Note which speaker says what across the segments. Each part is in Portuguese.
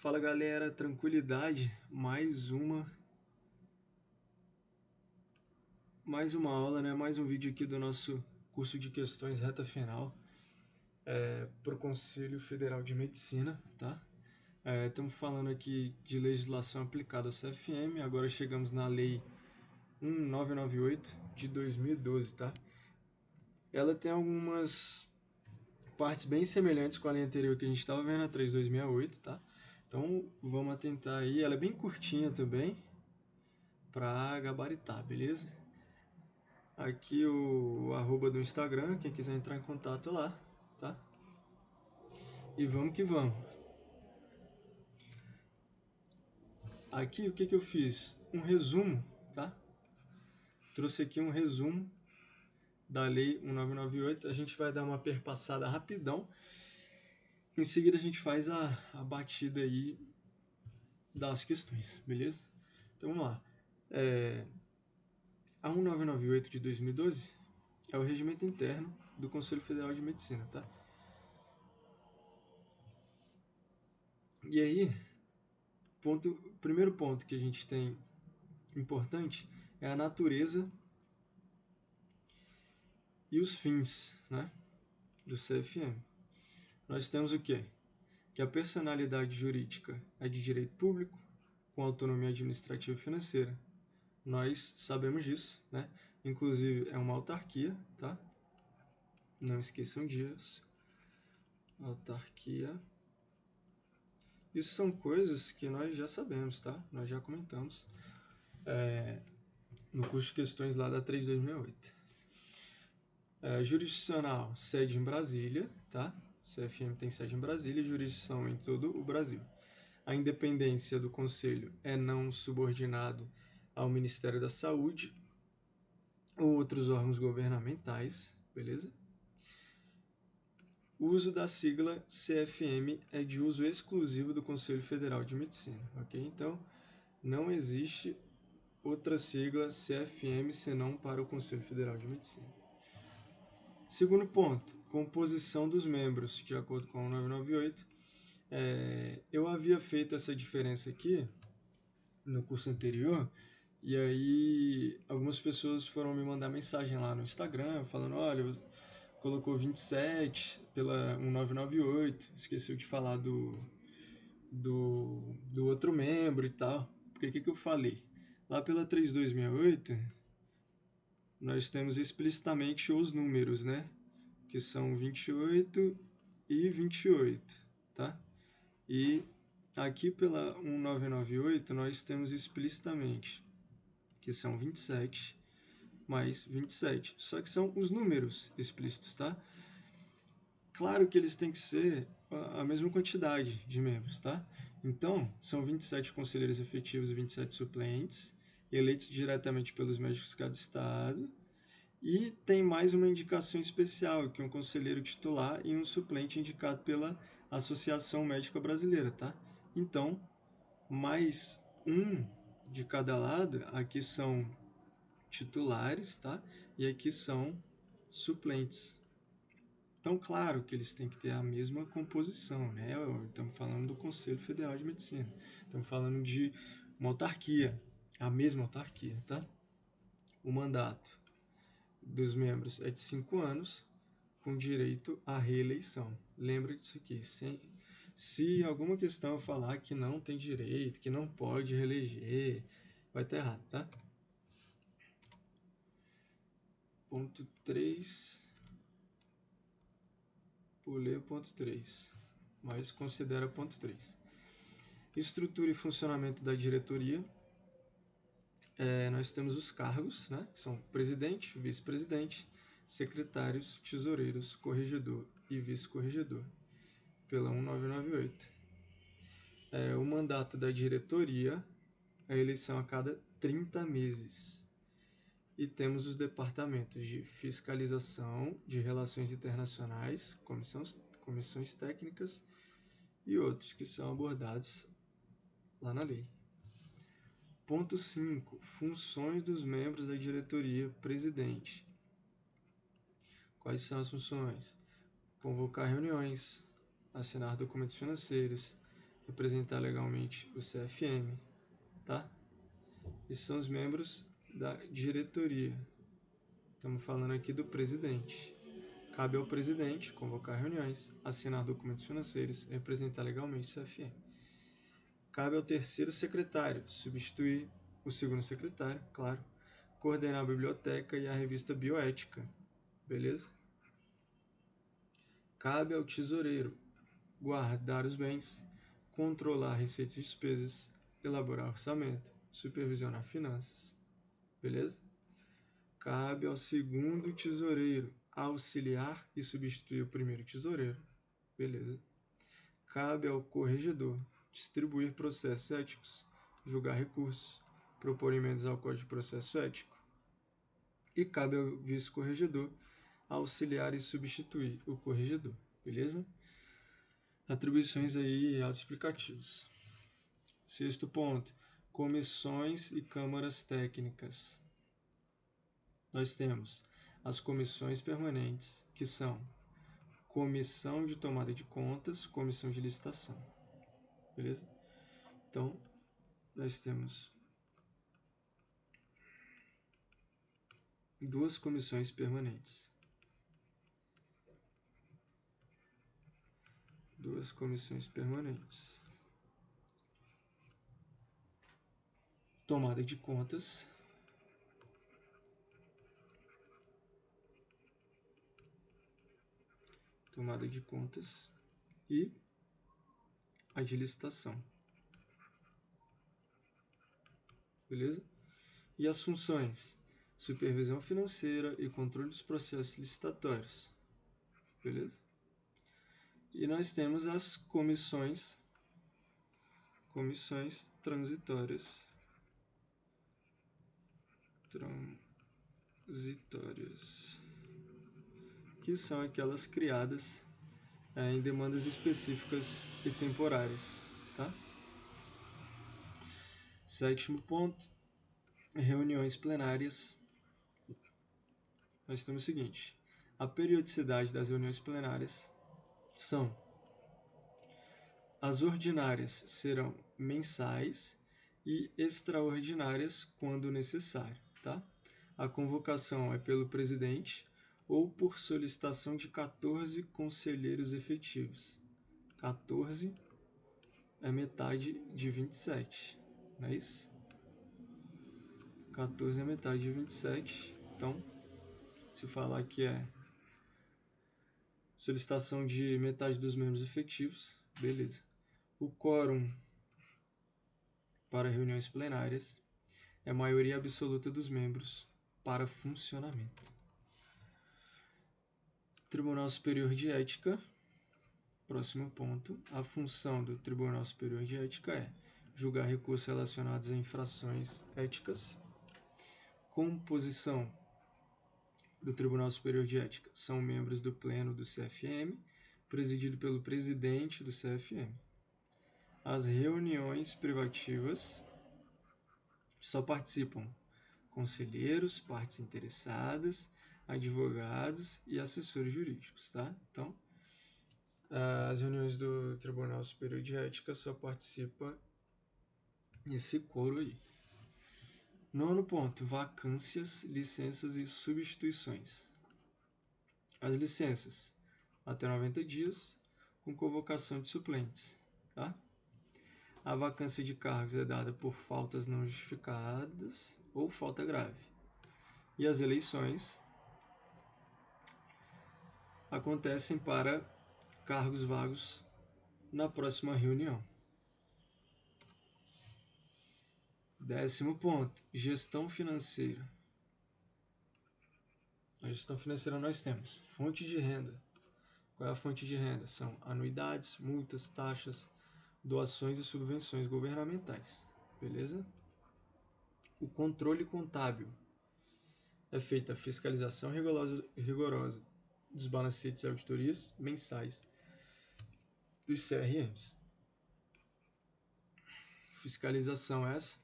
Speaker 1: Fala galera, tranquilidade, mais uma aula, né? Mais um vídeo aqui do nosso curso de questões reta final para o Conselho Federal de Medicina, tá? Estamos falando aqui de legislação aplicada ao CFM, agora chegamos na Lei 1998 de 2012, tá? Ela tem algumas partes bem semelhantes com a lei anterior que a gente estava vendo, a 3268, tá? Então vamos atentar aí, ela é bem curtinha também, para gabaritar, beleza? Aqui o arroba do Instagram, quem quiser entrar em contato lá, tá? E vamos que vamos. Aqui o que eu fiz? Um resumo, tá? Trouxe aqui um resumo da Lei 1998. A gente vai dar uma perpassada rapidão. Em seguida a gente faz a batida aí das questões, beleza? Então vamos lá. A 1998 de 2012 é o regimento interno do Conselho Federal de Medicina, tá? E aí, primeiro ponto que a gente tem importante é a natureza e os fins, né, do CFM. Nós temos o quê? Que a personalidade jurídica é de direito público, com autonomia administrativa e financeira. Nós sabemos disso, né? Inclusive é uma autarquia, tá? Não esqueçam disso. Autarquia. Isso são coisas que nós já sabemos, tá? Nós já comentamos no curso de questões lá da 3268. Jurisdicional, sede em Brasília, tá? CFM tem sede em Brasília e jurisdição em todo o Brasil. A independência do Conselho é não subordinado ao Ministério da Saúde ou outros órgãos governamentais, beleza? O uso da sigla CFM é de uso exclusivo do Conselho Federal de Medicina, ok? Então, não existe outra sigla CFM senão para o Conselho Federal de Medicina. Segundo ponto, composição dos membros, de acordo com o 998. Eu havia feito essa diferença aqui no curso anterior, e aí algumas pessoas foram me mandar mensagem lá no Instagram, falando, olha, colocou 27 pela 1998, esqueceu de falar do outro membro e tal. Porque o que eu falei? Lá pela 3268, nós temos explicitamente os números, né? Que são 28 e 28, tá? E aqui pela 1998 nós temos explicitamente que são 27 mais 27, só que são os números explícitos, tá? Claro que eles têm que ser a mesma quantidade de membros, tá? Então, são 27 conselheiros efetivos e 27 suplentes, eleitos diretamente pelos médicos de cada estado. E tem mais uma indicação especial, que é um conselheiro titular e um suplente indicado pela Associação Médica Brasileira, tá? Então, mais um de cada lado, aqui são titulares, tá? E aqui são suplentes. Então, claro que eles têm que ter a mesma composição, né? Estamos falando do Conselho Federal de Medicina. Estamos falando de uma autarquia, a mesma autarquia, tá? O mandato dos membros é de 5 anos, com direito à reeleição. Lembra disso aqui. Se alguma questão eu falar que não tem direito, que não pode reeleger, vai estar errado, tá? Ponto 3. Pulei o ponto 3, mas considera ponto 3. Estrutura e funcionamento da diretoria. Nós temos os cargos, né, que são presidente, vice-presidente, secretários, tesoureiros, corregedor e vice-corregedor, pela 1998. O mandato da diretoria, a eleição a cada 30 meses. E temos os departamentos de fiscalização, de relações internacionais, comissões técnicas e outros que são abordados lá na lei. Ponto 5. Funções dos membros da diretoria presidente. Quais são as funções? Convocar reuniões, assinar documentos financeiros, representar legalmente o CFM, tá? E são os membros da diretoria. Estamos falando aqui do presidente. Cabe ao presidente convocar reuniões, assinar documentos financeiros e representar legalmente o CFM. Cabe ao terceiro secretário substituir o segundo secretário, claro, coordenar a biblioteca e a revista Bioética, beleza? Cabe ao tesoureiro guardar os bens, controlar receitas e despesas, elaborar orçamento, supervisionar finanças, beleza? Cabe ao segundo tesoureiro auxiliar e substituir o primeiro tesoureiro, beleza? Cabe ao corregedor distribuir processos éticos, julgar recursos, propor emendas ao Código de Processo Ético. E cabe ao vice-corregedor auxiliar e substituir o corregedor, beleza? Atribuições aí autoexplicativas. Sexto ponto, comissões e câmaras técnicas. Nós temos as comissões permanentes, que são comissão de tomada de contas, comissão de licitação, beleza? Então, nós temos duas comissões permanentes. Duas comissões permanentes. Tomada de contas. Tomada de contas e a de licitação. Beleza? E as funções? Supervisão financeira e controle dos processos licitatórios. Beleza? E nós temos as comissões transitórias. Que são aquelas criadas em demandas específicas e temporárias, tá? Sétimo ponto, reuniões plenárias. Nós temos o seguinte, a periodicidade das reuniões plenárias são: as ordinárias serão mensais e extraordinárias quando necessário, tá? A convocação é pelo presidente ou por solicitação de 14 conselheiros efetivos. 14 é metade de 27, não é isso? 14 é metade de 27, então, se falar que é solicitação de metade dos membros efetivos, beleza. O quórum para reuniões plenárias é a maioria absoluta dos membros para funcionamento. Tribunal Superior de Ética. Próximo ponto. A função do Tribunal Superior de Ética é julgar recursos relacionados a infrações éticas. Composição do Tribunal Superior de Ética são membros do Pleno do CFM, presidido pelo presidente do CFM. As reuniões privativas só participam conselheiros, partes interessadas, advogados e assessores jurídicos, tá? Então, as reuniões do Tribunal Superior de Ética só participa esse coro aí. Nono ponto, vacâncias, licenças e substituições. As licenças, até 90 dias, com convocação de suplentes, tá? A vacância de cargos é dada por faltas não justificadas ou falta grave. E as eleições acontecem para cargos vagos na próxima reunião. 10º ponto, gestão financeira. Na gestão financeira nós temos fonte de renda. Qual é a fonte de renda? São anuidades, multas, taxas, doações e subvenções governamentais. Beleza? O controle contábil. É feita a fiscalização rigorosa dos balancetes e auditorias mensais dos CRMs. Fiscalização essa.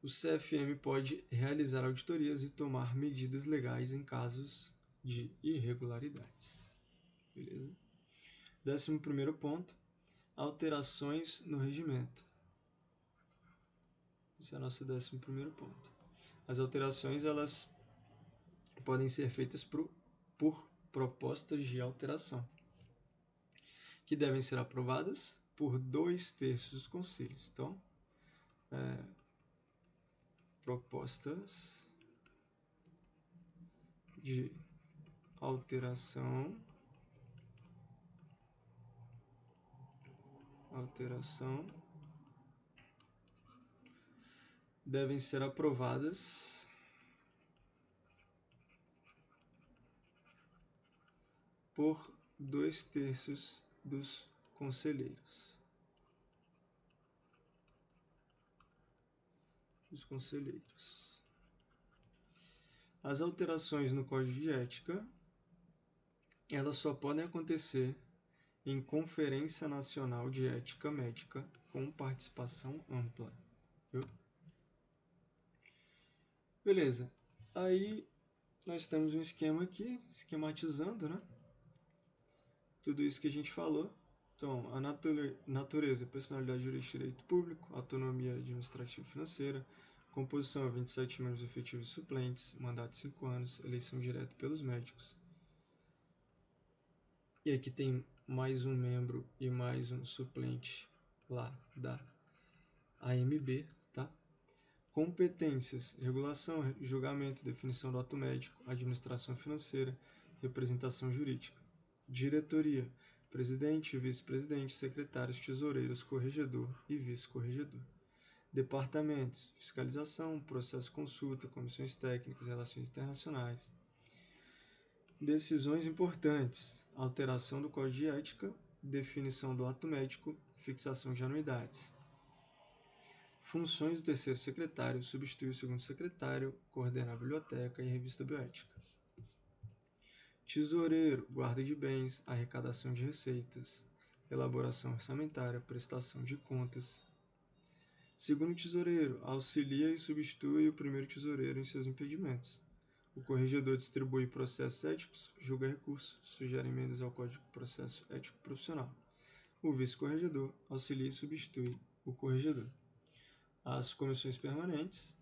Speaker 1: O CFM pode realizar auditorias e tomar medidas legais em casos de irregularidades. Beleza? 11º ponto. alterações no regimento. Esse é o nosso 11º ponto. As alterações, elas podem ser feitas por propostas de alteração, que devem ser aprovadas por 2/3 dos conselhos. Então, propostas de alteração devem ser aprovadas por 2/3 dos conselheiros. As alterações no Código de Ética, elas só podem acontecer em Conferência Nacional de Ética Médica com participação ampla. Viu? Beleza. Aí nós temos um esquema aqui, esquematizando, né? Tudo isso que a gente falou. Então, a natureza, personalidade jurídica e direito público, autonomia administrativa e financeira, composição 27 membros efetivos e suplentes, mandato de 5 anos, eleição direta pelos médicos. E aqui tem mais um membro e mais um suplente lá da AMB, tá? Competências, regulação, julgamento, definição do ato médico, administração financeira, representação jurídica. Diretoria, presidente, vice-presidente, secretários, tesoureiros, corregedor e vice-corregedor. Departamentos, fiscalização, processo consulta, comissões técnicas, relações internacionais. Decisões importantes, alteração do Código de Ética, definição do ato médico, fixação de anuidades. Funções do terceiro secretário, substitui o segundo secretário, coordena a biblioteca e revista bioética. Tesoureiro, guarda de bens, arrecadação de receitas, elaboração orçamentária, prestação de contas. Segundo tesoureiro, auxilia e substitui o primeiro tesoureiro em seus impedimentos. O corregedor distribui processos éticos, julga recursos, sugere emendas ao Código de Processo Ético Profissional. O vice-corregedor auxilia e substitui o corregedor. As comissões permanentes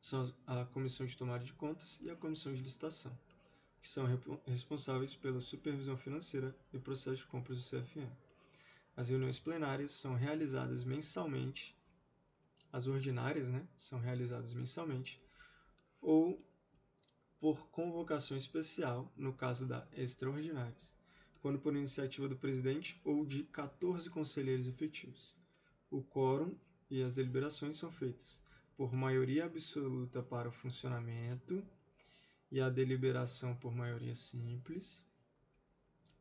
Speaker 1: são a Comissão de Tomada de Contas e a Comissão de Licitação, que são responsáveis pela supervisão financeira e processo de compras do CFM. As reuniões plenárias são realizadas mensalmente, as ordinárias, né, são realizadas mensalmente, ou por convocação especial, no caso da extraordinárias, quando por iniciativa do presidente ou de 14 conselheiros efetivos. O quórum e as deliberações são feitas por maioria absoluta para o funcionamento e a deliberação por maioria simples,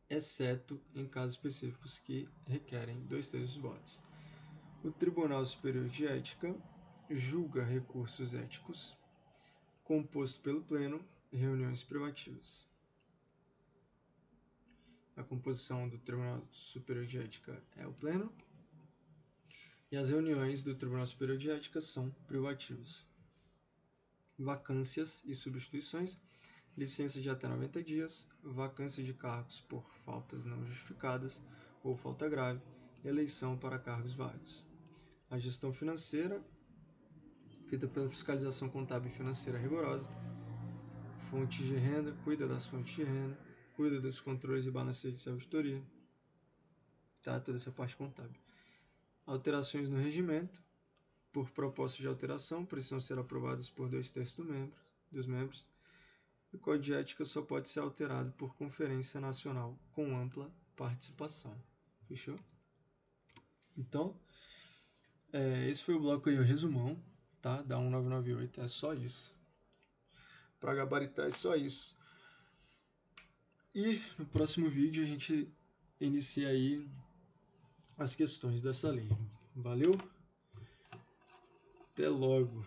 Speaker 1: exceto em casos específicos que requerem 2/3 dos votos. O Tribunal Superior de Ética julga recursos éticos, composto pelo Pleno, e reuniões privativas. A composição do Tribunal Superior de Ética é o Pleno, e as reuniões do Tribunal Superior de Ética são privativas. Vacâncias e substituições, licença de até 90 dias, vacância de cargos por faltas não justificadas ou falta grave, eleição para cargos válidos. A gestão financeira, feita pela fiscalização contábil e financeira rigorosa, fontes de renda, cuida das fontes de renda, cuida dos controles e balancetes de auditoria, tá? Toda essa parte contábil. Alterações no regimento, por propostas de alteração, precisam ser aprovadas por 2/3 dos membros. O Código de Ética só pode ser alterado por Conferência Nacional com ampla participação. Fechou? Então, esse foi o bloco aí, o resumão, tá? Da 1998, é só isso. Para gabaritar é só isso. E no próximo vídeo a gente inicia aí as questões dessa lei. Valeu? Até logo!